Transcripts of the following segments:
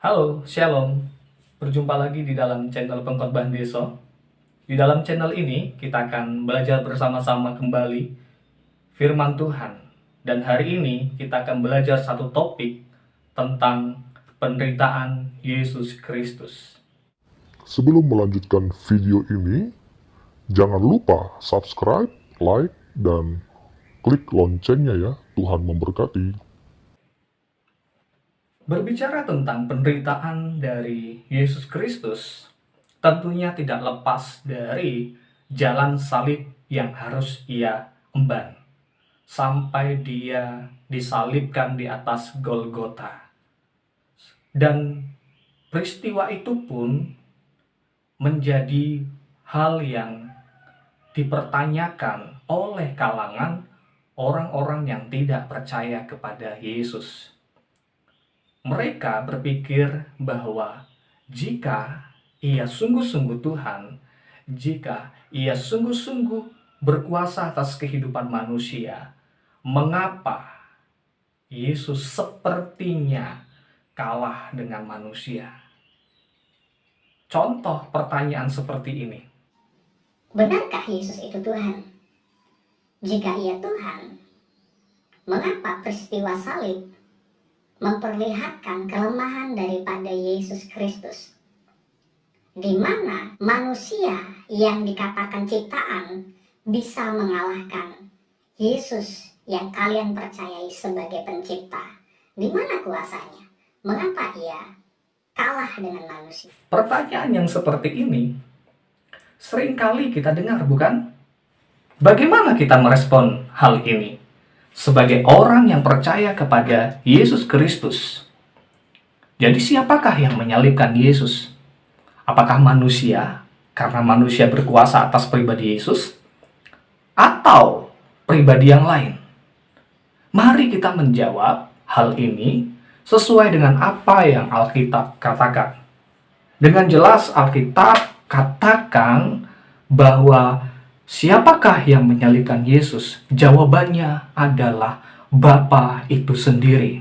Halo, Shalom. Berjumpa lagi di dalam channel Pengkhotbah Deso. Di dalam channel ini, kita akan belajar bersama-sama kembali firman Tuhan. Dan hari ini, kita akan belajar satu topik tentang penderitaan Yesus Kristus. Sebelum melanjutkan video ini, jangan lupa subscribe, like, dan klik loncengnya ya. Tuhan memberkati. Berbicara tentang penderitaan dari Yesus Kristus, tentunya tidak lepas dari jalan salib yang harus ia emban sampai dia disalibkan di atas Golgota. Dan peristiwa itu pun menjadi hal yang dipertanyakan oleh kalangan orang-orang yang tidak percaya kepada Yesus. Mereka berpikir bahwa jika ia sungguh-sungguh Tuhan, jika ia sungguh-sungguh berkuasa atas kehidupan manusia, mengapa Yesus sepertinya kalah dengan manusia? Contoh pertanyaan seperti ini. Benarkah Yesus itu Tuhan? Jika ia Tuhan, mengapa peristiwa salib memperlihatkan kelemahan daripada Yesus Kristus? Di mana manusia yang dikatakan ciptaan bisa mengalahkan Yesus yang kalian percayai sebagai pencipta? Di mana kuasanya? Mengapa ia kalah dengan manusia? Pertanyaan yang seperti ini seringkali kita dengar, bukan? Bagaimana kita merespon hal ini sebagai orang yang percaya kepada Yesus Kristus? Jadi siapakah yang menyalibkan Yesus? Apakah manusia karena manusia berkuasa atas pribadi Yesus? Atau pribadi yang lain? Mari kita menjawab hal ini sesuai dengan apa yang Alkitab katakan. Dengan jelas Alkitab katakan bahwa siapakah yang menyalibkan Yesus? Jawabannya adalah Bapa itu sendiri.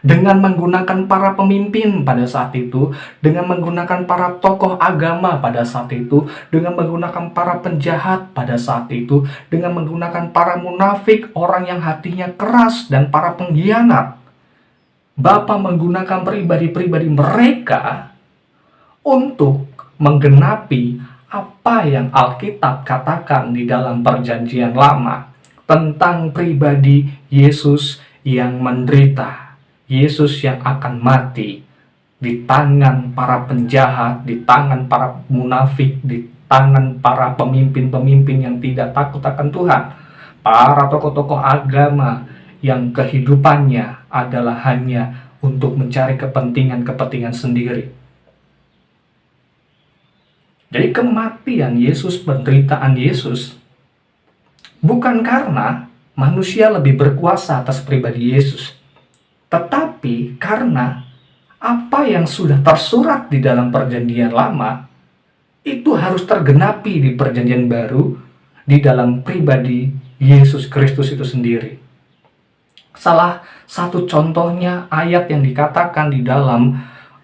Dengan menggunakan para pemimpin pada saat itu, dengan menggunakan para tokoh agama pada saat itu, dengan menggunakan para penjahat pada saat itu, dengan menggunakan para munafik, orang yang hatinya keras, dan para pengkhianat, Bapa menggunakan pribadi-pribadi mereka untuk menggenapi apa yang Alkitab katakan di dalam Perjanjian Lama tentang pribadi Yesus yang menderita, Yesus yang akan mati di tangan para penjahat, di tangan para munafik, di tangan para pemimpin-pemimpin yang tidak takut akan Tuhan, para tokoh-tokoh agama yang kehidupannya adalah hanya untuk mencari kepentingan-kepentingan sendiri. Jadi kematian Yesus, penderitaan Yesus, bukan karena manusia lebih berkuasa atas pribadi Yesus, tetapi karena apa yang sudah tersurat di dalam Perjanjian Lama itu harus tergenapi di Perjanjian Baru di dalam pribadi Yesus Kristus itu sendiri. Salah satu contohnya ayat yang dikatakan di dalam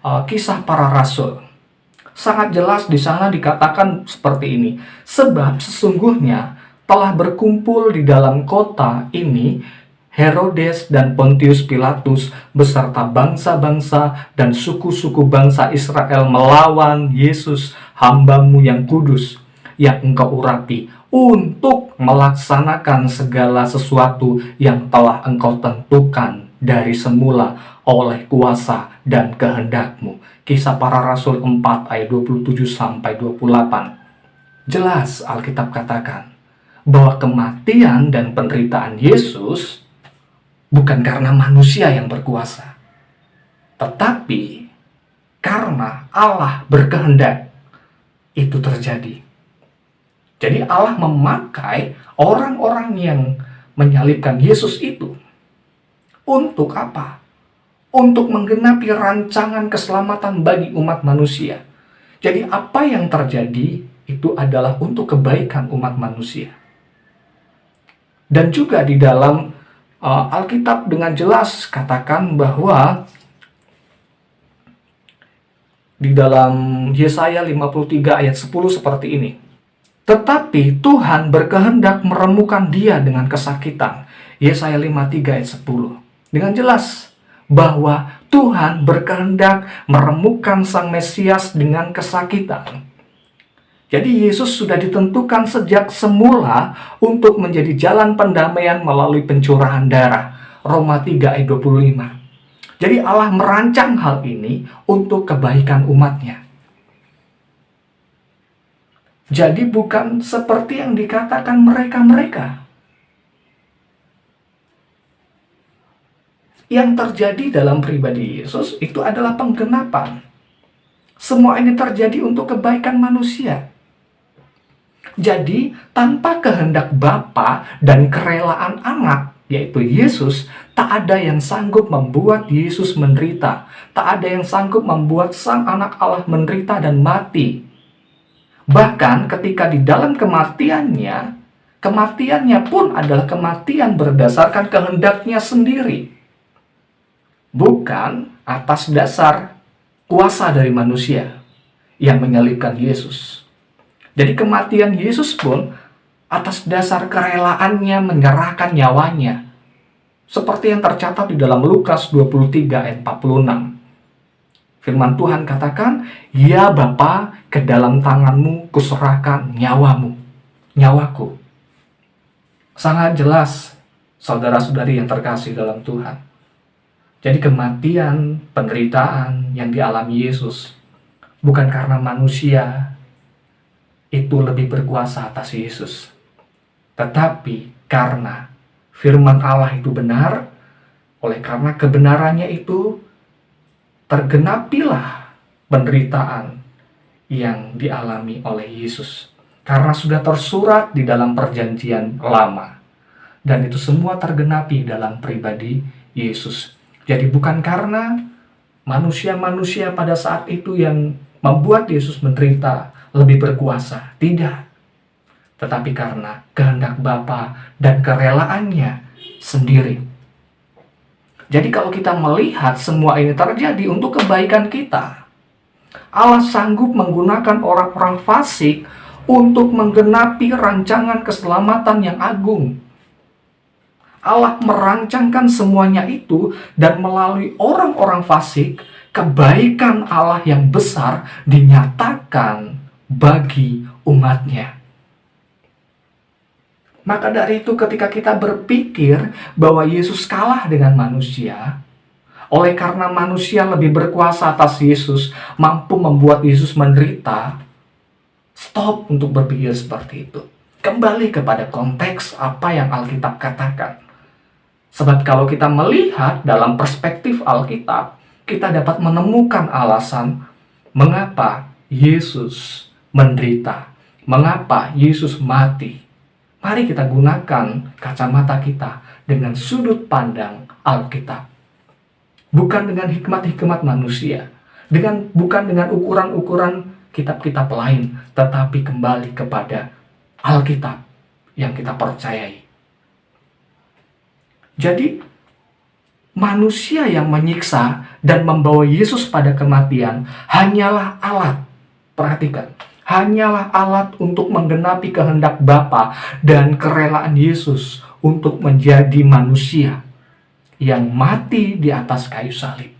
Kisah Para Rasul. Sangat jelas di sana dikatakan seperti ini. Sebab sesungguhnya telah berkumpul di dalam kota ini Herodes dan Pontius Pilatus beserta bangsa-bangsa dan suku-suku bangsa Israel melawan Yesus hamba-Mu yang kudus, yang Engkau urapi, untuk melaksanakan segala sesuatu yang telah Engkau tentukan dari semula oleh kuasa dan kehendak-Mu. Kisah Para Rasul 4 ayat 27-28. Jelas Alkitab katakan bahwa kematian dan penderitaan Yesus bukan karena manusia yang berkuasa, tetapi karena Allah berkehendak itu terjadi. Jadi Allah memakai orang-orang yang menyalibkan Yesus itu untuk apa? Untuk menggenapi rancangan keselamatan bagi umat manusia. Jadi apa yang terjadi itu adalah untuk kebaikan umat manusia. Dan juga di dalam Alkitab dengan jelas katakan bahwa Di dalam Yesaya 53 ayat 10 seperti ini. Tetapi Tuhan berkehendak meremukkan dia dengan kesakitan. Yesaya 53 ayat 10. Dengan jelas bahwa Tuhan berkehendak meremukkan Sang Mesias dengan kesakitan. Jadi Yesus sudah ditentukan sejak semula untuk menjadi jalan pendamaian melalui pencurahan darah. Roma 3 ayat 25. Jadi Allah merancang hal ini untuk kebaikan umatnya. Jadi bukan seperti yang dikatakan mereka-mereka. Yang terjadi dalam pribadi Yesus itu adalah penggenapan. Semua ini terjadi untuk kebaikan manusia. Jadi tanpa kehendak Bapa dan kerelaan anak, yaitu Yesus, tak ada yang sanggup membuat Yesus menderita. Tak ada yang sanggup membuat Sang Anak Allah menderita dan mati. Bahkan ketika di dalam kematiannya pun adalah kematian berdasarkan kehendaknya sendiri. Bukan atas dasar kuasa dari manusia yang menyalibkan Yesus. Jadi kematian Yesus pun atas dasar kerelaannya menyerahkan nyawanya. Seperti yang tercatat di dalam Lukas 23 ayat 46. Firman Tuhan katakan, "Ya Bapa, ke dalam tanganmu kuserahkan nyawaku." Sangat jelas, saudara-saudari yang terkasih dalam Tuhan. Jadi kematian, penderitaan yang dialami Yesus bukan karena manusia itu lebih berkuasa atas Yesus, tetapi karena firman Allah itu benar, oleh karena kebenarannya itu tergenapilah penderitaan yang dialami oleh Yesus. Karena sudah tersurat di dalam perjanjian lama. Dan itu semua tergenapi dalam pribadi Yesus. Jadi bukan karena manusia-manusia pada saat itu yang membuat Yesus menderita lebih berkuasa. Tidak. Tetapi karena kehendak Bapa dan kerelaannya sendiri. Jadi kalau kita melihat semua ini terjadi untuk kebaikan kita, Allah sanggup menggunakan orang-orang fasik untuk menggenapi rancangan keselamatan yang agung. Allah merancangkan semuanya itu, dan melalui orang-orang fasik, kebaikan Allah yang besar dinyatakan bagi umatnya. Maka dari itu ketika kita berpikir bahwa Yesus kalah dengan manusia, oleh karena manusia lebih berkuasa atas Yesus, mampu membuat Yesus menderita, stop untuk berpikir seperti itu. Kembali kepada konteks apa yang Alkitab katakan. Sebab kalau kita melihat dalam perspektif Alkitab, kita dapat menemukan alasan mengapa Yesus menderita, mengapa Yesus mati. Mari kita gunakan kacamata kita dengan sudut pandang Alkitab. Bukan dengan hikmat-hikmat manusia, bukan dengan ukuran-ukuran kitab-kitab lain, tetapi kembali kepada Alkitab yang kita percayai. Jadi, manusia yang menyiksa dan membawa Yesus pada kematian hanyalah alat. Perhatikan, hanyalah alat untuk menggenapi kehendak Bapa dan kerelaan Yesus untuk menjadi manusia yang mati di atas kayu salib.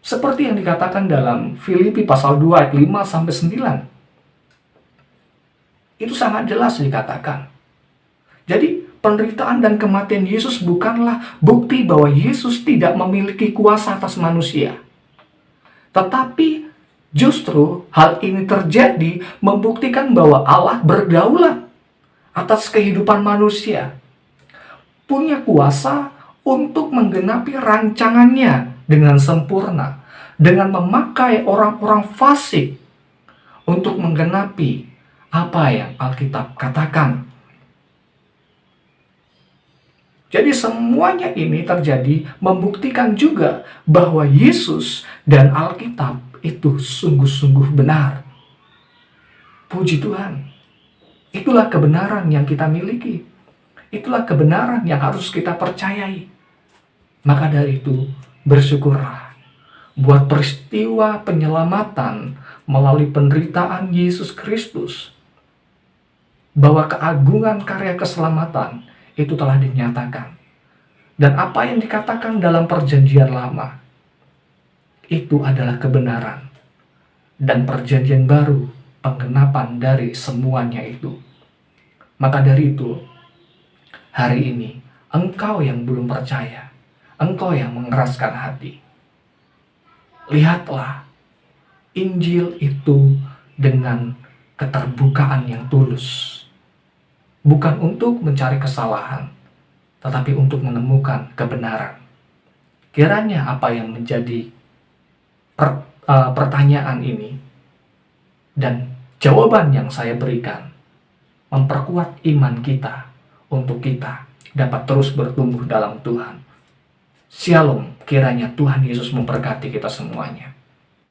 Seperti yang dikatakan dalam Filipi pasal 2 ayat 5-9. Itu sangat jelas dikatakan. Jadi, penderitaan dan kematian Yesus bukanlah bukti bahwa Yesus tidak memiliki kuasa atas manusia. Tetapi justru hal ini terjadi membuktikan bahwa Allah berdaulat atas kehidupan manusia. Punya kuasa untuk menggenapi rancangannya dengan sempurna. Dengan memakai orang-orang fasik untuk menggenapi apa yang Alkitab katakan. Jadi semuanya ini terjadi membuktikan juga bahwa Yesus dan Alkitab itu sungguh-sungguh benar. Puji Tuhan. Itulah kebenaran yang kita miliki. Itulah kebenaran yang harus kita percayai. Maka dari itu, bersyukurlah. buat peristiwa penyelamatan melalui penderitaan Yesus Kristus, bahwa keagungan karya keselamatan itu telah dinyatakan. Dan apa yang dikatakan dalam perjanjian lama, itu adalah kebenaran. Dan perjanjian baru, penggenapan dari semuanya itu. Maka dari itu, hari ini, engkau yang belum percaya, engkau yang mengeraskan hati, lihatlah Injil itu dengan keterbukaan yang tulus. Bukan untuk mencari kesalahan, tetapi untuk menemukan kebenaran. Kiranya apa yang menjadi pertanyaan ini dan jawaban yang saya berikan memperkuat iman kita untuk kita dapat terus bertumbuh dalam Tuhan. Shalom, kiranya Tuhan Yesus memberkati kita semuanya.